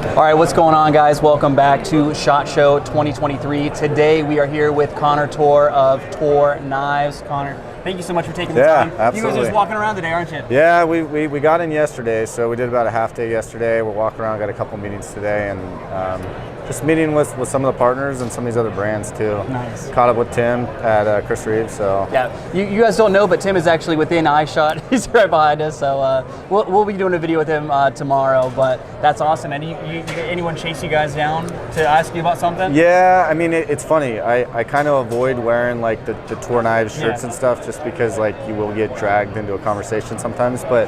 All right, what's going on, guys? Welcome back to SHOT Show 2023. Today we are here with Connor Toor of Toor Knives. Connor, thank you so much for taking the time. Absolutely. You guys are just walking around today, aren't you? Yeah, we got in yesterday, so we did about a half day yesterday. We're walking around, got a couple meetings today, and just meeting with some of the partners and some of these other brands too. Nice. Caught up with Tim at Chris Reeves. So yeah, you guys don't know, but Tim is actually within eyeshot. He's right behind us, so we'll be doing a video with him tomorrow. But that's awesome. And anyone chase you guys down to ask you about something? Yeah, I mean it's funny. I kind of avoid wearing like the Toor Knives shirts and stuff just because like you will get dragged into a conversation sometimes. But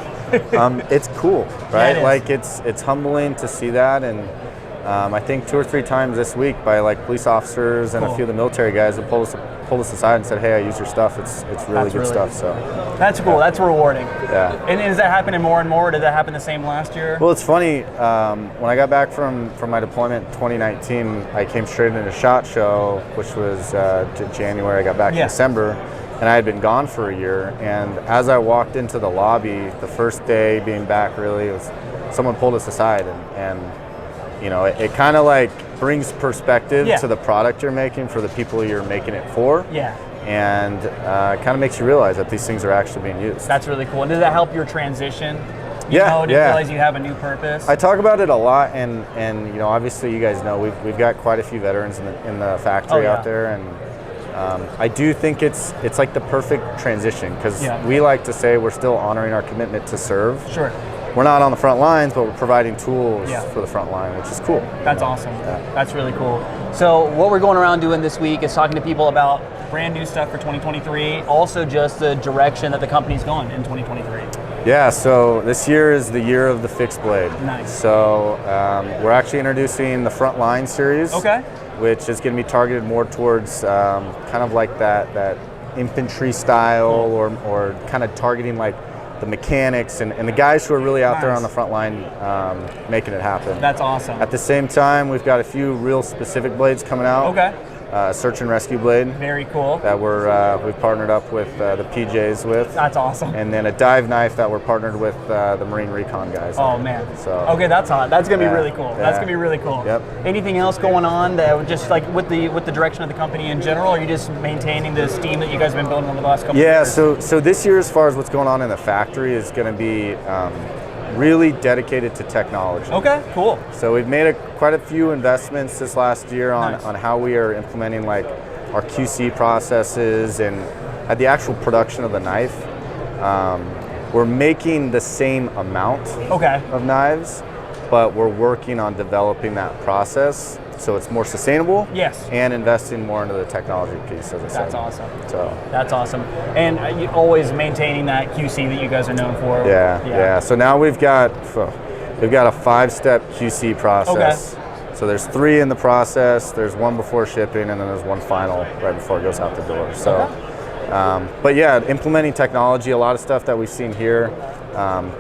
it's cool, right? Yeah, like it's humbling to see that. And I think 2 or 3 times this week by like police officers and a few of the military guys that pulled us aside and said, "Hey, I use your stuff. It's really good stuff." So that's cool. That's rewarding. Yeah. And is that happening more and more? Did that happen the same last year? Well, it's funny. When I got back from my deployment in 2019, I came straight into SHOT Show, which was January. I got back in December, and I had been gone for a year. And as I walked into the lobby, the first day being back, really, it was someone pulled us aside and you know, it kind of like brings perspective to the product you're making for the people you're making it for. Yeah. And it kind of makes you realize that these things are actually being used. That's really cool. And did that help your transition? You realize you have a new purpose? I talk about it a lot, and you know, obviously you guys know we've got quite a few veterans in the factory out there, and I do think it's like the perfect transition because we like to say we're still honoring our commitment to serve. Sure. We're not on the front lines, but we're providing tools for the front line, which is cool. That's awesome. That's really cool. So what we're going around doing this week is talking to people about brand new stuff for 2023, also just the direction that the company's going in 2023. Yeah, so this year is the year of the fixed blade. Nice. So we're actually introducing the Frontline series, which is going to be targeted more towards kind of like that infantry style or kind of targeting like the mechanics and the guys who are really out there on the front line making it happen. That's awesome. At the same time, we've got a few real specific blades coming out. Search and rescue blade. Very cool. That we've partnered up with the PJs with. That's awesome. And then a dive knife that we're partnered with the Marine Recon guys. Oh man. So okay, that's hot. That's gonna be really cool. That's gonna be really cool. Yep. Anything else going on that just like with the direction of the company in general? Or are you just maintaining the steam that you guys have been building over the last couple of years? So this year, as far as what's going on in the factory, is going to be really dedicated to technology. Okay, cool. So we've made quite a few investments this last year on how we are implementing like our QC processes and at the actual production of the knife. We're making the same amount of knives, but we're working on developing that process so it's more sustainable. Yes. And investing more into the technology piece, as I said. That's awesome. So that's awesome. And you always maintaining that QC that you guys are known for. Yeah. So now we've got a 5-step QC process. So there's 3 in the process. There's 1 before shipping, and then there's 1 final right before it goes out the door. So, but yeah, implementing technology. A lot of stuff that we've seen here,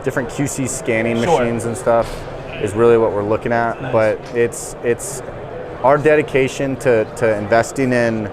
different QC scanning machines and stuff, is really what we're looking at. But it's our dedication to investing in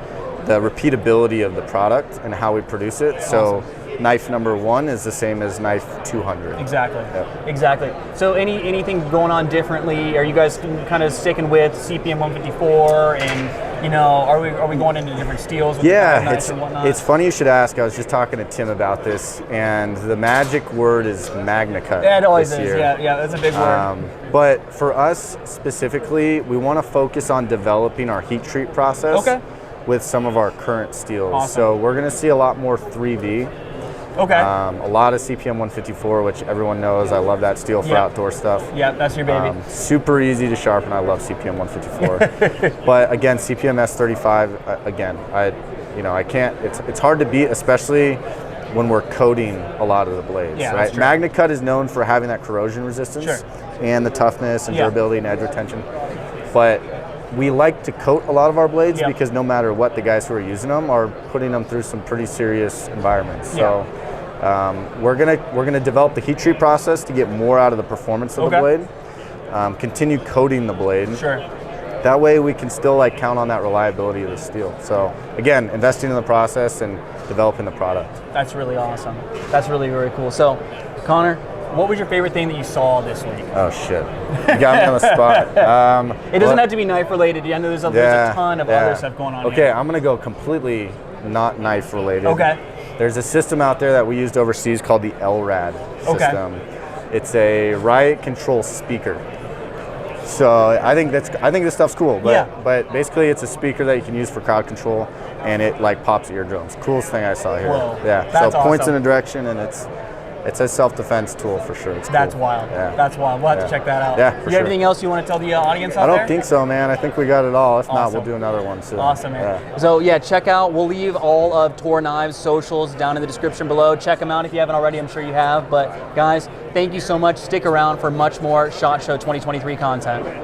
the repeatability of the product and how we produce it. So knife number 1 is the same as knife 200. Exactly. Exactly. So anything going on differently? Are you guys kind of sticking with CPM 154 and, you know, are we going into different steels with the knives and whatnot? It's funny you should ask. I was just talking to Tim about this, and the magic word is Magna Cut. Yeah, it always is. Yeah, that's a big word. But for us specifically, we want to focus on developing our heat treat process with some of our current steels. Awesome. So we're going to see a lot more 3V. A lot of CPM 154, which everyone knows. I love that steel for outdoor stuff. Yeah, that's your baby. Super easy to sharpen. I love CPM 154. But again, CPM S35. Again, I can't. It's hard to beat, especially when we're coating a lot of the blades. Right. Magna Cut is known for having that corrosion resistance and the toughness and durability and edge retention. But we like to coat a lot of our blades because no matter what, the guys who are using them are putting them through some pretty serious environments. So we're gonna develop the heat treat process to get more out of the performance of the blade. Continue coating the blade. That way we can still like count on that reliability of the steel. So again, investing in the process and developing the product. That's really awesome. That's really, really cool. So Connor, what was your favorite thing that you saw this week? Oh shit, you got me on the spot. It doesn't have to be knife related. I know there's a ton of other stuff going on. Okay, here. I'm gonna go completely not knife related. Okay. There's a system out there that we used overseas called the LRAD system. It's a riot control speaker. So I think this stuff's cool. But basically it's a speaker that you can use for crowd control, and it like pops eardrums. Coolest thing I saw here. Whoa, yeah. that's so points awesome. in a direction, and it's a self-defense tool for sure. It's That's cool. wild. Yeah. That's wild. We'll have to check that out. Yeah, for you sure. have anything else you want to tell the audience out I there? don't think so, man. I think we got it all. If not, Awesome. we'll do another one soon. Awesome, man. Yeah. So yeah, check out. We'll leave all of Toor Knives socials down in the description below. Check them out if you haven't already. I'm sure you have. But guys, thank you so much. Stick around for much more SHOT Show 2023 content.